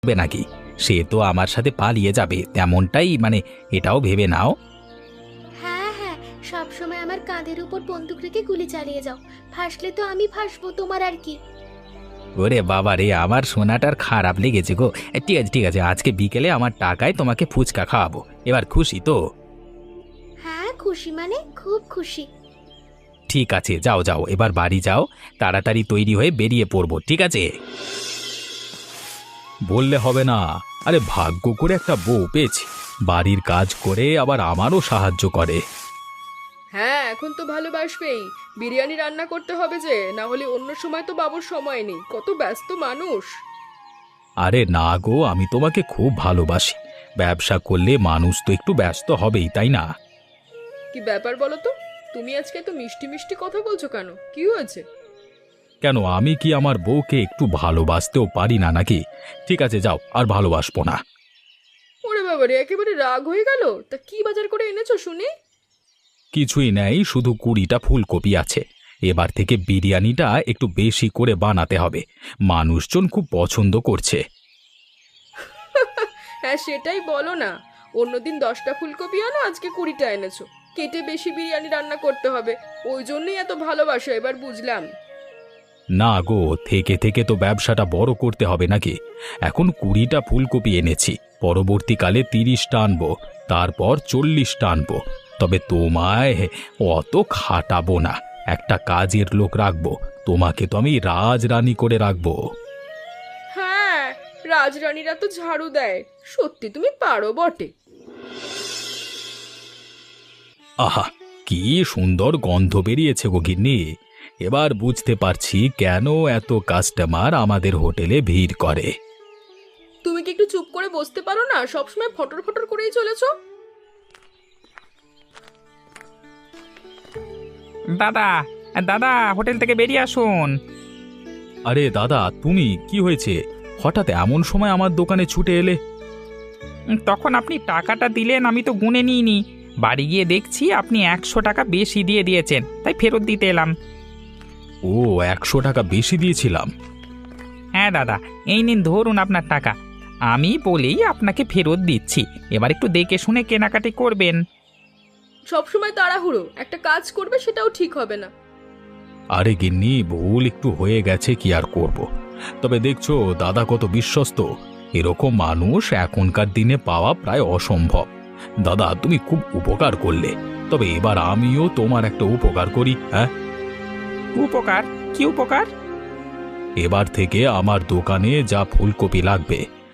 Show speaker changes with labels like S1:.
S1: হবে নাকি? সে তো আমার সাথে পালিয়ে যাবে, তেমনটাই মানে এটাও ভেবে নাও।
S2: হ্যাঁ হ্যাঁ, সব সময় আমার কাঁধের উপর বন্দুক রেখে গুলি চালিয়ে যাও। ফাঁসলে তো আমি ফাঁসবো, তোমার আর কি।
S1: ওরে বাবা রে, আমার সোনাটার খারাপ লেগেছে গো। ঠিক আছে ঠিক আছে, আজকে বিকেলে আমার টাকায় তোমাকে ফুচকা খাওয়াবো। এবার খুশি তো?
S2: হ্যাঁ খুশি, মানে খুব খুশি।
S1: ঠিক আছে, যাও যাও, এবার বাড়ি যাও, তাড়াতাড়ি তৈরি হয়ে বেরিয়ে পড়বো, ঠিক আছে? বললে হবে না। আরে ভাগ্য করে একটা বউ পেয়েছি, বাড়ির কাজ করে আবার আমারও সাহায্য করে।
S3: হ্যাঁ, এখন তো ভালোবাসবেই। বিরিয়ানি রান্না করতে হবে যে, না হলে অন্য সময় তো বাবুর সময় নেই, কত ব্যস্ত মানুষ।
S1: আরে না গো, আমি তোমাকে খুব ভালোবাসি। ব্যবসা করলে মানুষ তো একটু ব্যস্ত হবেই, তাই না?
S3: কি ব্যাপার বলো তো, তুমি আজকে তো মিষ্টি মিষ্টি কথা বলছো কেন, কি হয়েছে?
S1: কেন, আমি কি আমার বউকে একটু ভালোবাসতেও পারি না নাকি? ঠিক আছে, যাও, আর ভালোবাসবো না।
S3: ওরে বাবা রে, একেবারে রাগ হয়ে গেল। তা কি বাজার করে এনেছো শুনি?
S1: কিছুই নেই, শুধু 20টা ফুলকপি আছে। এবার থেকে বিরিয়ানিটা একটু বেশি করে বানাতে হবে, মানুষজন খুব পছন্দ করছে।
S3: হ্যাঁ সেটাই বলো না। অন্যদিন 10টা ফুলকপি আনো, আজকে 20টা এনেছো। কেটে বেশি বিরিয়ানি রান্না করতে হবে, ওই জন্যই এত ভালোবাসা, এবার বুঝলাম।
S1: না গো, থেকে থেকে তো ব্যবসাটা বড় করতে হবে নাকি? এখন 20টা ফুলকপি এনেছি, পরবর্তীকালে 30টা আনবো, তারপর 40টা আনবো। তবে তোমায় অত খাটাবো না, একটা কাজের লোক রাখবো। তোমাকে তো আমি রাজরানী করে রাখবো।
S3: হ্যাঁ, রাজরানীরা তো ঝাড়ু দেয়। সত্যি তুমি পারো বটে।
S1: আহা, কি সুন্দর গন্ধ বেরিয়েছে গো গিন্নি। এবার বুঝতে পারছি কেন এত কাস্টমার আমাদের হোটেলে ভিড় করে।
S3: তুমি কি একটু চুপ করে বসতে পারো না? সবসময় ফটর ফটর করেই চলেছো।
S4: দাদা, দাদা, হোটেল থেকে বেরিয়ে আসুন।
S1: আরে দাদা, তুমি কি হয়েছে? হঠাৎ এমন সময় আমার দোকানে ছুটে এলে?
S4: তখন আপনি টাকাটা দিলেন, আমি তো গুনে নিইনি। বাড়ি গিয়ে দেখছি আপনি 100 টাকা বেশি দিয়ে দিয়েছেন, তাই ফেরত দিতে এলাম।
S1: ও, 100 টাকা বেশি দিয়েছিলাম?
S4: হ্যাঁ দাদা, এই নিন ধরুন আপনার টাকা। আমি বলেই আপনাকে ফেরত দিচ্ছি, এবার একটু দেখে শুনে কেনাকাটি করবেন।
S3: সবসময় তাড়াহুড়ো, একটা কাজ করবে সেটাও ঠিক হবে না।
S1: আরে গিন্নি, ভুল একটু হয়ে গেছে, কি আর করব। তবে দেখছো দাদা কত বিশ্বস্ত, এরকম মানুষ এখনকার দিনে পাওয়া প্রায় অসম্ভব। দাদা, তুমি খুব উপকার করলে। তবে এবার আমিও তোমার একটা উপকার করি। হ্যাঁ,
S4: উপকার? কি উপকার?
S1: এবার থেকে আমার দোকানে যা ফুলকপি লাগবে